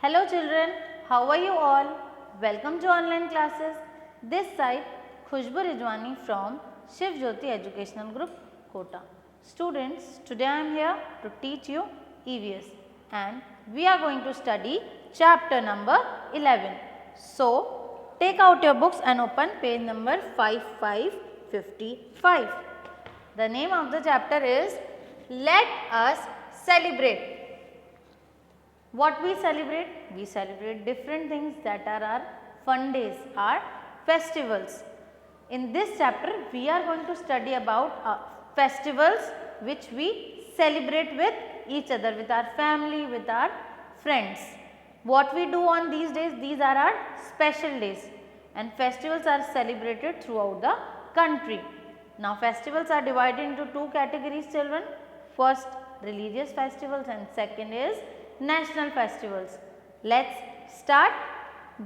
Hello children, how are you all? Welcome to online classes. This side Khushbu Rijwani from Shiv Jyoti Educational Group, Kota. Students, today I am here to teach you EVS and we are going to study chapter number 11. So, take out your books and open page number 5555. The name of the chapter is Let Us Celebrate. What we celebrate? We celebrate different things that are our fun days, our festivals. In this chapter, we are going to study about festivals which we celebrate with each other, with our family, with our friends. What we do on these days? These are our special days and festivals are celebrated throughout the country. Now, festivals are divided into two categories, children. First, religious festivals and second is national festivals. Let's start.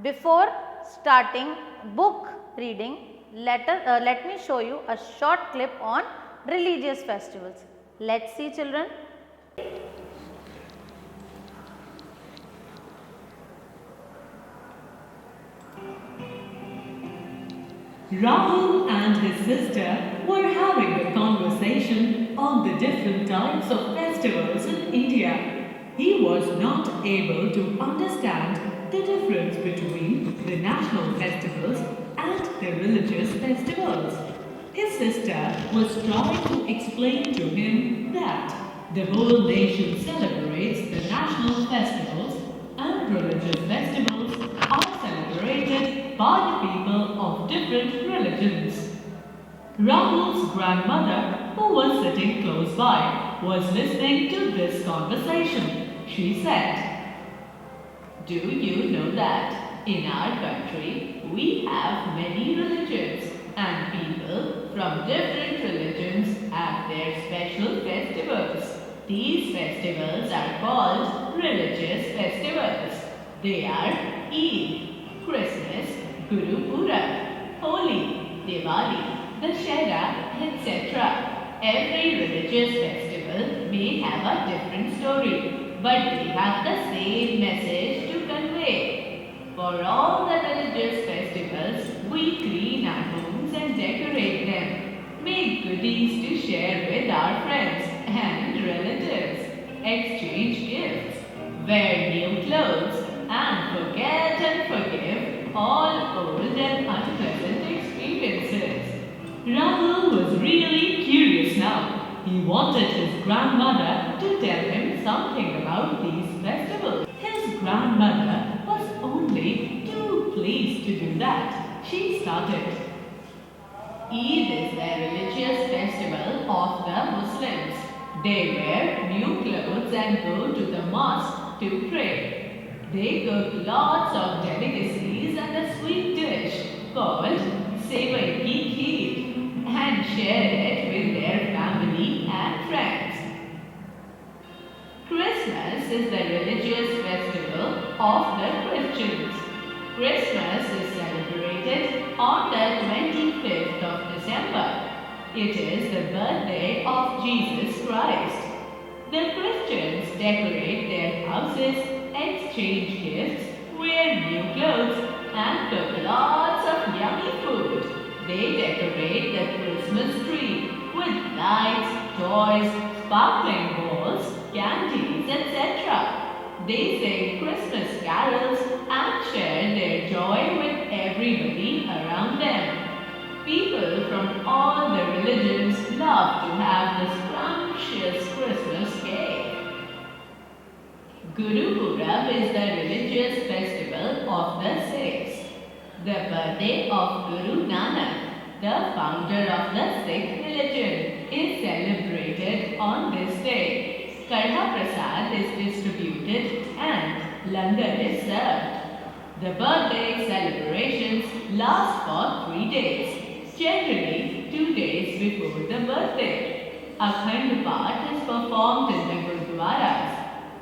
Before starting book reading, let me show you a short clip on religious festivals. Let's see, children. Rahul and his sister were having a conversation on the different types of festivals in India. He was not able to understand the difference between the national festivals and the religious festivals. His sister was trying to explain to him that the whole nation celebrates the national festivals and religious festivals are celebrated by the people of different religions. Rahul's grandmother, who was sitting close by, was listening to this conversation. She said, "Do you know that in our country we have many religions and people from different religions have their special festivals. These festivals are called religious festivals. They are Eid, Christmas, Guru Purab, Holi, Diwali, Dashera, etc. Every religious festival may have a different story, but they have the same message to convey. For all the religious festivals, we clean our homes and decorate them, make goodies to share with our friends and relatives, exchange gifts, wear new clothes, and forget and forgive all old and unpleasant experiences." Rahul was really curious now. He wanted his grandmother to tell him something about these festivals. His grandmother was only too pleased to do that. She started. Eid is the religious festival of the Muslims. They wear new clothes and go to the mosque to pray. They cook lots of delicacies and a sweet dish called Sevai Ki Kheer and share it with their family and friends. Christmas is the religious festival of the Christians. Christmas is celebrated on the 25th of December. It is the birthday of Jesus Christ. The Christians decorate their houses, exchange gifts, wear new clothes, and cook lots of yummy food. They decorate the Christmas tree with lights, toys, sparkling balls, candies, etc. They sing Christmas carols and share their joy with everybody around them. People from all the religions love to have this scrumptious Christmas cake. Guru Purab is the religious festival of the Sikhs. The birthday of Guru Nanak, the founder of the Sikh religion, is celebrated on this day. Kadha Prasad is distributed and langar is served. The birthday celebrations last for 3 days, generally 2 days before the birthday. Akhand Path is performed in the Gurdwaras.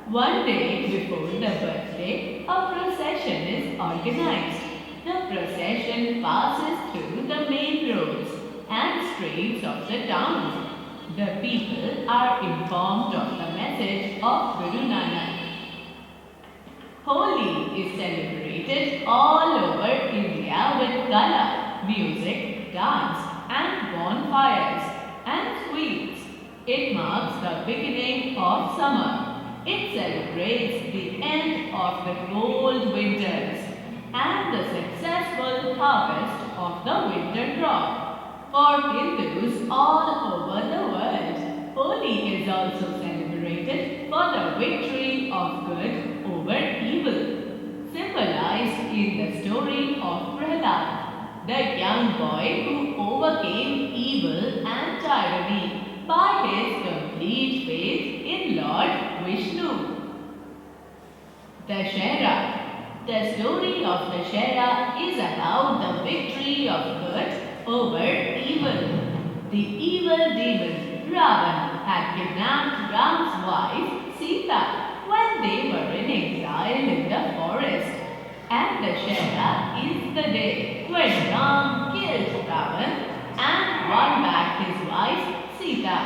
1 day before the birthday, a procession is organized. The procession passes through the main roads and streets of the town. The people are informed of the message of Guru Nanak. Holi is celebrated all over India with color, music, dance, and bonfires and sweets. It marks the beginning of summer. It celebrates the end of the cold winters and the successful harvest of the winter crop. For Hindus all over the world, Holi is also celebrated for the victory of good over evil, symbolized in the story of Prahlad, the young boy who overcame evil and tyranny by his complete faith in Lord Vishnu. Dashera. The story of Dashera is about the victory of good over evil. The evil demon Ravan had kidnapped Ram's wife Sita when they were in exile in the forest. And Dashera is the day when Ram killed Ravan and won back his wife Sita.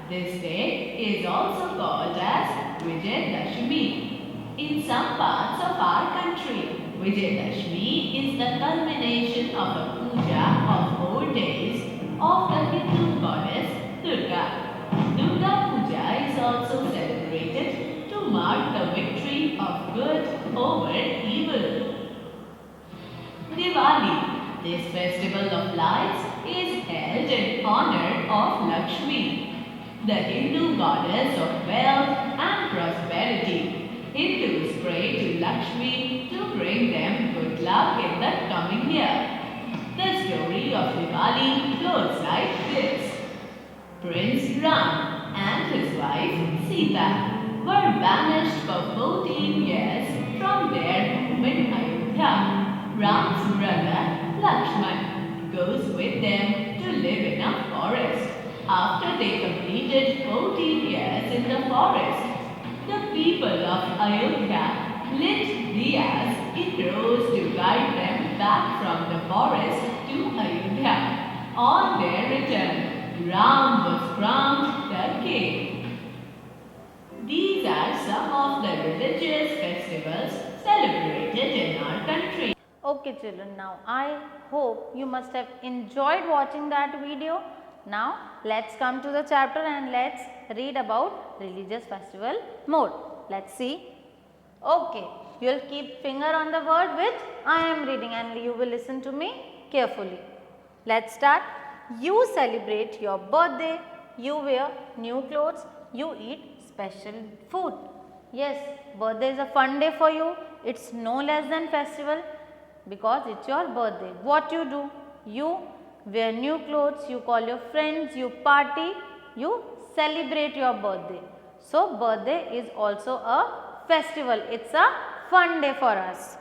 This day is also called as Vijayadashmi. In some parts of our country, Vijayadashmi is the culmination of a puja of 4 days of the Hindu goddess Durga. Durga Puja is also celebrated to mark the victory of good over evil. Diwali. This festival of lights is held in honor of Lakshmi, the Hindu goddess of wealth and prosperity. Hindus pray to Lakshmi to bring them good luck in the coming year. The story of Diwali goes like this. Prince Ram and his wife Sita were banished for 14 years from their home in Ayodhya. Ram's brother Lakshman goes with them to live in a forest. After they completed 14 years in the forest, the people of Ayodhya lit diyas in rows to guide them back from the forest to Ayodhya. On their return, Ram was crowned the king. These are some of the religious festivals celebrated in our country. Okay children, now I hope you must have enjoyed watching that video. Now let's come to the chapter and let's read about religious festival more. Let's see. Okay, you will keep finger on the word which I am reading and you will listen to me carefully. Let's start. You celebrate your birthday, you wear new clothes, you eat special food. Yes, birthday is a fun day for you. It's no less than festival because it's your birthday. What you do? You wear new clothes, you call your friends, you party, you celebrate your birthday. So, birthday is also a festival. It's a fun day for us.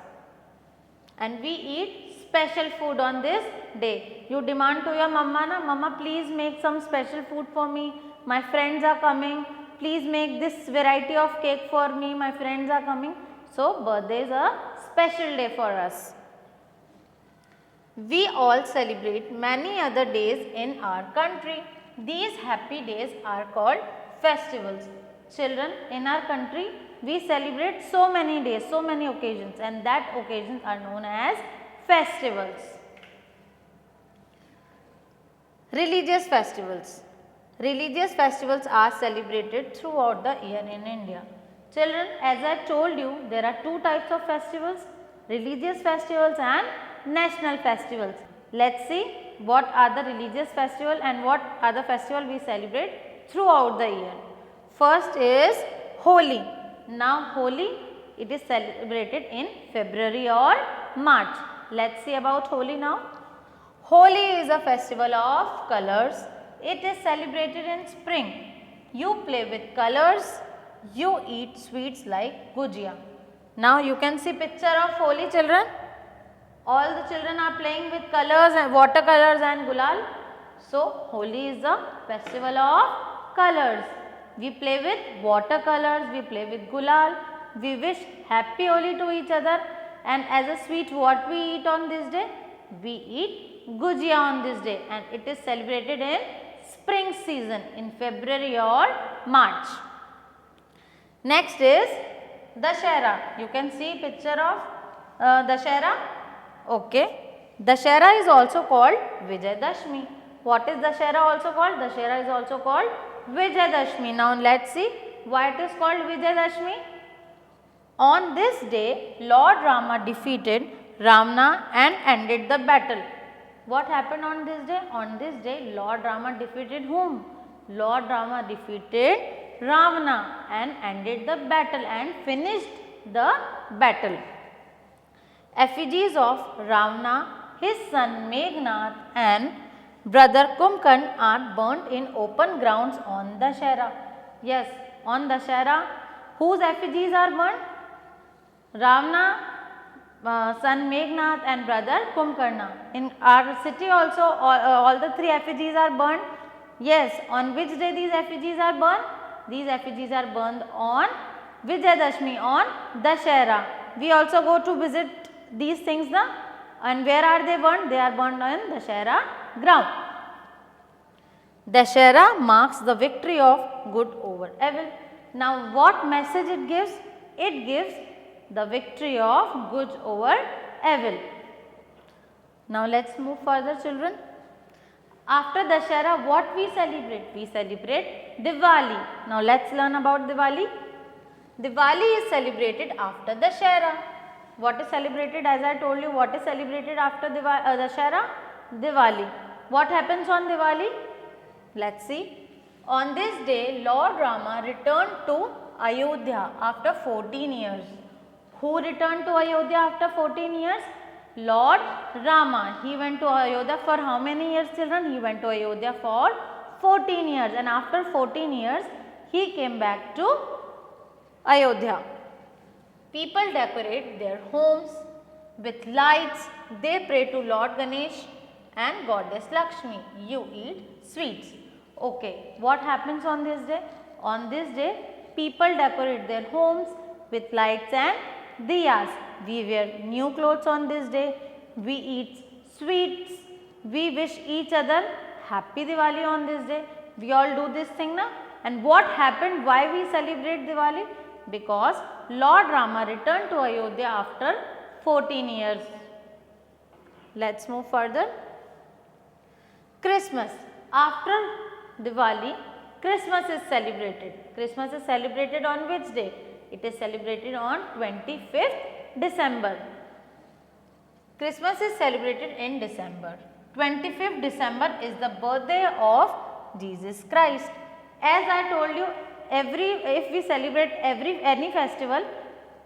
And we eat special food on this day. You demand to your mama, na, mama please make some special food for me. My friends are coming. Please make this variety of cake for me. My friends are coming. So, birthday is a special day for us. We all celebrate many other days in our country. These happy days are called festivals. Children, in our country, we celebrate so many days, so many occasions, and that occasions are known as festivals. Religious festivals. Religious festivals are celebrated throughout the year in India. Children, as I told you, there are two types of festivals, religious festivals and national festivals. Let's see what are the religious festival and what are the festival we celebrate throughout the year. First is Holi. Now Holi, it is celebrated in February or March. Let's see about Holi now. Holi is a festival of colors. It is celebrated in spring. You play with colors. You eat sweets like gujia. Now you can see picture of Holi, children. All the children are playing with colors and watercolors and gulal. So, Holi is the festival of colors. We play with watercolors, we play with gulal, we wish happy Holi to each other, and as a sweet what we eat on this day? We eat gujia on this day, and it is celebrated in spring season in February or March. Next is Dashera. You can see picture of Dashera. Okay. Dashera is also called Vijayadashmi. What is Dashera also called? Dashera is also called Vijayadashmi. Now let's see why it is called Vijayadashmi. On this day, Lord Rama defeated Ravana and ended the battle. What happened on this day? On this day, Lord Rama defeated whom? Lord Rama defeated Ravana and ended the battle and finished the battle. Effigies of Ravana, his son Meghnad and brother Kumbhakarna are burnt in open grounds on Dashera. Yes, on Dashera, whose effigies are burnt? Ravana, son Meghnad and brother Kumbhakarna. In our city also all the three effigies are burned. Yes, on which day these effigies are burned? These effigies are burned on Vijayadashmi, on Dashera. We also go to visit these things now, and where are they burned? They are burned on Dashera ground. Dashera marks the victory of good over evil. Now what message it gives? It gives the victory of good over evil. Now let us move further, children. After Dashera, what we celebrate? We celebrate Diwali. Now let us learn about Diwali. Diwali is celebrated after Dashera. What is celebrated? As I told you, what is celebrated after Dashera? Diwali. What happens on Diwali? Let's see. On this day, Lord Rama returned to Ayodhya after 14 years. Who returned to Ayodhya after 14 years? Lord Rama. He went to Ayodhya for how many years, children? He went to Ayodhya for 14 years, and after 14 years he came back to Ayodhya. People decorate their homes with lights. They pray to Lord Ganesh and Goddess Lakshmi. You eat sweets. Okay, what happens on this day? On this day, people decorate their homes with lights and diyas. We wear new clothes on this day. We eat sweets. We wish each other happy Diwali on this day. We all do this thing now. And what happened? Why we celebrate Diwali? Because Lord Rama returned to Ayodhya after 14 years. Let's move further. Christmas. After Diwali, Christmas is celebrated. Christmas is celebrated on which day? It is celebrated on 25th December. Christmas is celebrated in December. 25th December is the birthday of Jesus Christ. As I told you, if we celebrate any festival,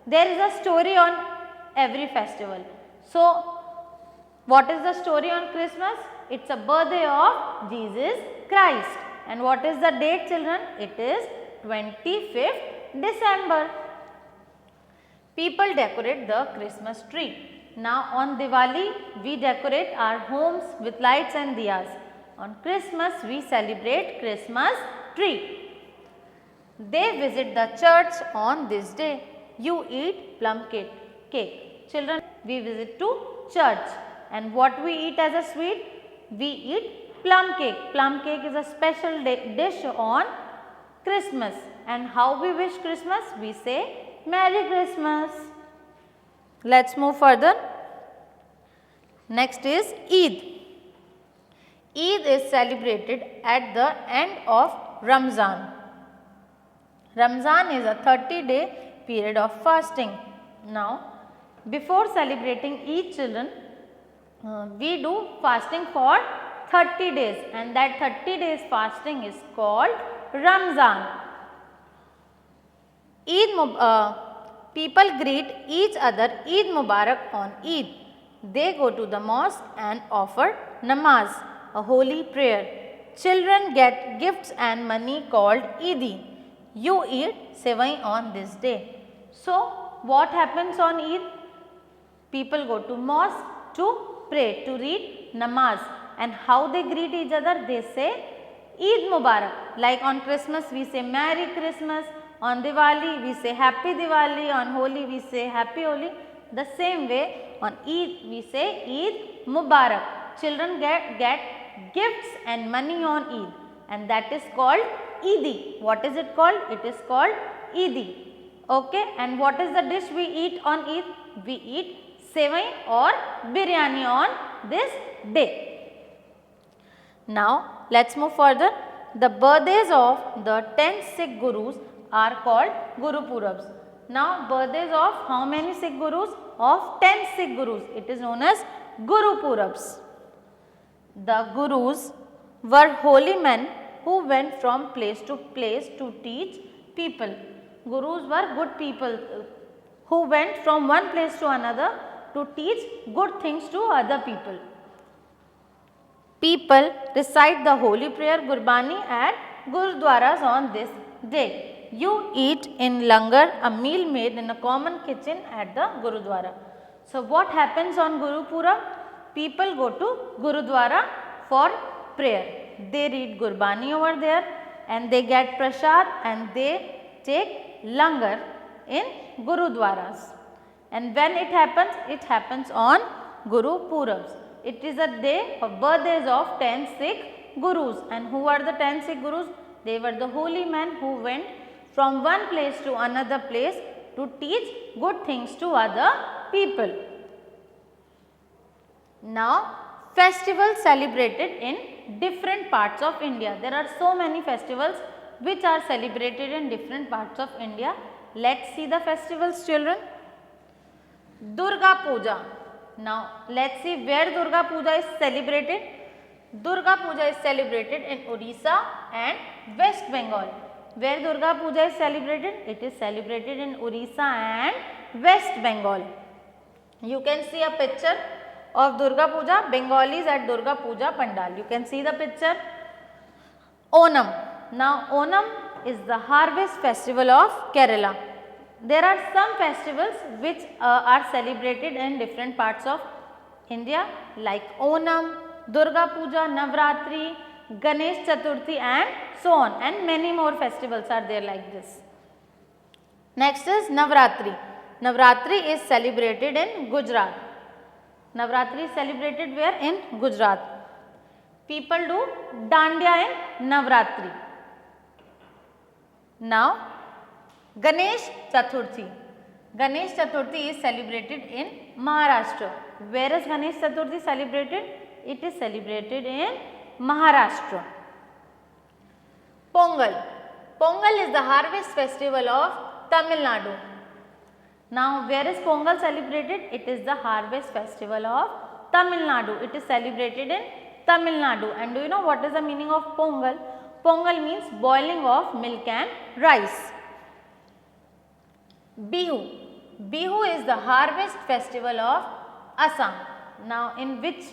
there is a story on every festival. So, what is the story on Christmas? It is a birthday of Jesus Christ. And what is the date, children? It is 25th December. People decorate the Christmas tree. Now on Diwali, we decorate our homes with lights and diyas. On Christmas, we celebrate Christmas tree. They visit the church on this day. You eat plum cake. Children, we visit to church. And what we eat as a sweet? We eat plum cake. Plum cake is a special dish on Christmas. And how we wish Christmas? We say Merry Christmas. Let's move further. Next is Eid. Eid is celebrated at the end of Ramzan. Ramzan is a 30-day period of fasting. Now, before celebrating Eid, children, we do fasting for 30 days, and that 30 days fasting is called Ramzan. People greet each other Eid Mubarak on Eid. They go to the mosque and offer namaz, a holy prayer. Children get gifts and money called Eidi. You eat sevai on this day. So, what happens on Eid? People go to mosque to pray, to read namaz. And how they greet each other? They say Eid Mubarak. Like on Christmas we say Merry Christmas, on Diwali we say Happy Diwali, on Holi we say Happy Holi. The same way on Eid we say Eid Mubarak. Children get gifts and money on Eid, and that is called Eidi. What is it called? It is called Eidi. Okay, and what is the dish we eat on Eid? We eat sevai or biryani on this day. Now let's move further. The birthdays of the 10 Sikh Gurus are called Guru Purabs. Now birthdays of how many Sikh Gurus? Of 10 Sikh Gurus. It is known as Guru Purabs. The Gurus were holy men who went from place to place to teach people. Gurus were good people who went from one place to another to teach good things to other people. People recite the holy prayer Gurbani at Gurudwaras on this day. You eat in langar, a meal made in a common kitchen at the Gurudwara. So what happens on Guru Purab? People go to Gurudwara for prayer. They read Gurbani over there and they get prasad and they take langar in Gurudwaras. And when it happens on Guru Purabs. It is a day of birthdays of 10 Sikh Gurus. And who are the 10 Sikh Gurus? They were the holy men who went from one place to another place to teach good things to other people. Now, festivals celebrated in different parts of India. There are so many festivals which are celebrated in different parts of India. Let's see the festivals, children. Durga Puja. Now, let's see where Durga Puja is celebrated. Durga Puja is celebrated in Odisha and West Bengal. Where Durga Puja is celebrated? It is celebrated in Odisha and West Bengal. You can see a picture of Durga Puja, Bengalis at Durga Puja Pandal. You can see the picture. Onam. Now, Onam is the harvest festival of Kerala. There are some festivals which are celebrated in different parts of India like Onam, Durga Puja, Navratri, Ganesh Chaturthi and so on, and many more festivals are there like this. Next is Navratri. Navratri is celebrated in Gujarat. Navratri is celebrated where? In Gujarat. People do Dandiya in Navratri. Now, Ganesh Chaturthi. Ganesh Chaturthi is celebrated in Maharashtra. Where is Ganesh Chaturthi celebrated? It is celebrated in Maharashtra. Pongal. Pongal is the harvest festival of Tamil Nadu. Now, where is Pongal celebrated? It is the harvest festival of Tamil Nadu. It is celebrated in Tamil Nadu. And do you know what is the meaning of Pongal? Pongal means boiling of milk and rice. Bihu. Bihu is the harvest festival of Assam. Now, in which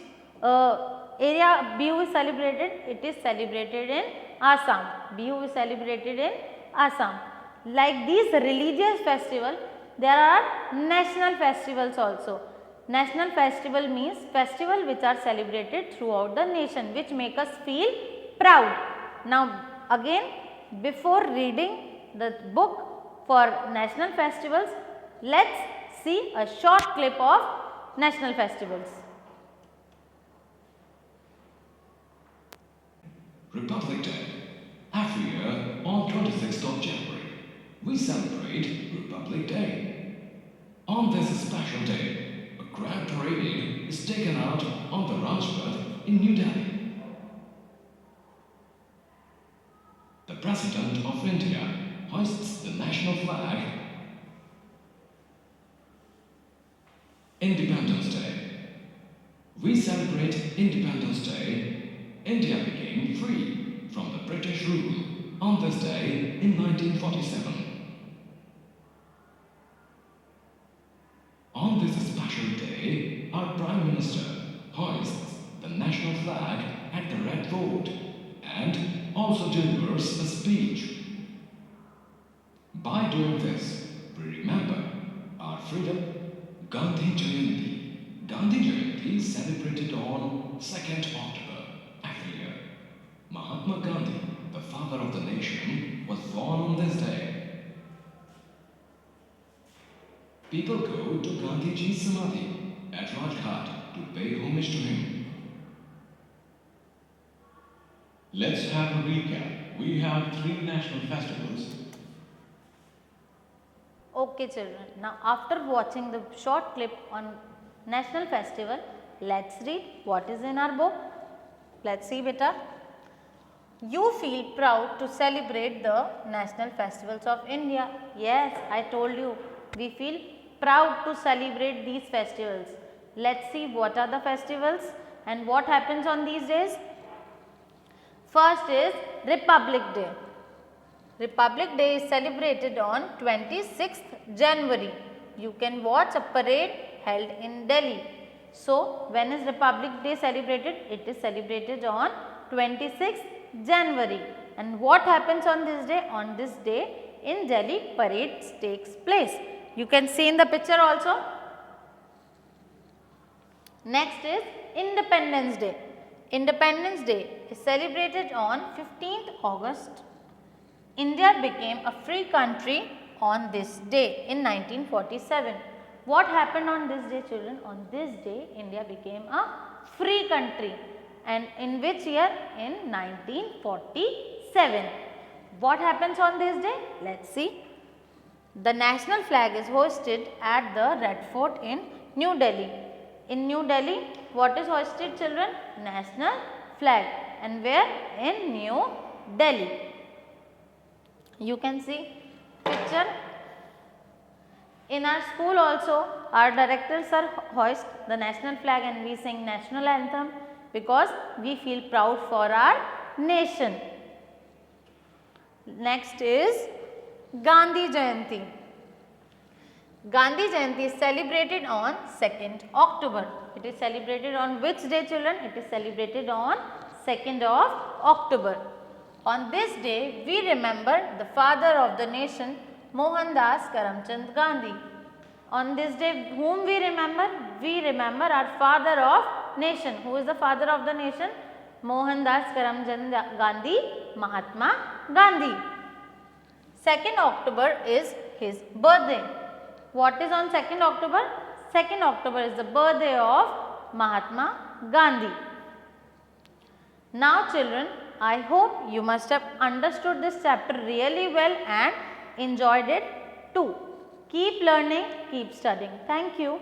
area Bihu is celebrated? It is celebrated in Assam. Bihu is celebrated in Assam. Like these religious festivals, there are national festivals also. National festival means festival which are celebrated throughout the nation, which make us feel proud. Now, again, before reading the book for national festivals, let's see a short clip of national festivals. Republic Day. Every year on 26th of January, we celebrate Republic Day. On this special day, a grand parade is taken out on the Rajpath in New Delhi. The President of India hoists the national flag. Independence Day. We celebrate Independence Day. India became free from the British rule on this day in 1947. On this special day, our Prime Minister hoists the national flag at the Red Fort and also delivers a speech. By doing this, we remember our freedom. Gandhi Jayanti. Gandhi Jayanti is celebrated on 2nd October every year. Mahatma Gandhi, the father of the nation, was born on this day. People go to Gandhiji's Samadhi at Rajghat to pay homage to him. Let's have a recap. We have 3 national festivals. Okay children, now after watching the short clip on national festival, let's read what is in our book. Let's see beta. You feel proud to celebrate the national festivals of India. Yes, I told you, we feel proud to celebrate these festivals. Let's see what are the festivals and what happens on these days. First is Republic Day. Republic Day is celebrated on 26th January. You can watch a parade held in Delhi. So, when is Republic Day celebrated? It is celebrated on 26th January. And what happens on this day? On this day in Delhi, parades takes place. You can see in the picture also. Next is Independence Day. Independence Day is celebrated on 15th August. India became a free country on this day in 1947. What happened on this day children? On this day India became a free country, and in which year? In 1947. What happens on this day? Let's see. The national flag is hoisted at the Red Fort in New Delhi. In New Delhi, what is hoisted children? National flag. And where? In New Delhi. You can see picture. In our school also, our directors are hoist the national flag and we sing national anthem because we feel proud for our nation. Next is Gandhi Jayanti. Gandhi Jayanti is celebrated on 2nd October. It is celebrated on which day children? It is celebrated on 2nd of October. On this day, we remember the father of the nation, Mohandas Karamchand Gandhi. On this day, whom we remember? We remember our father of nation. Who is the father of the nation? Mohandas Karamchand Gandhi, Mahatma Gandhi. 2nd October is his birthday. What is on 2nd October? 2nd October is the birthday of Mahatma Gandhi. Now children, I hope you must have understood this chapter really well and enjoyed it too. Keep learning, keep studying. Thank you.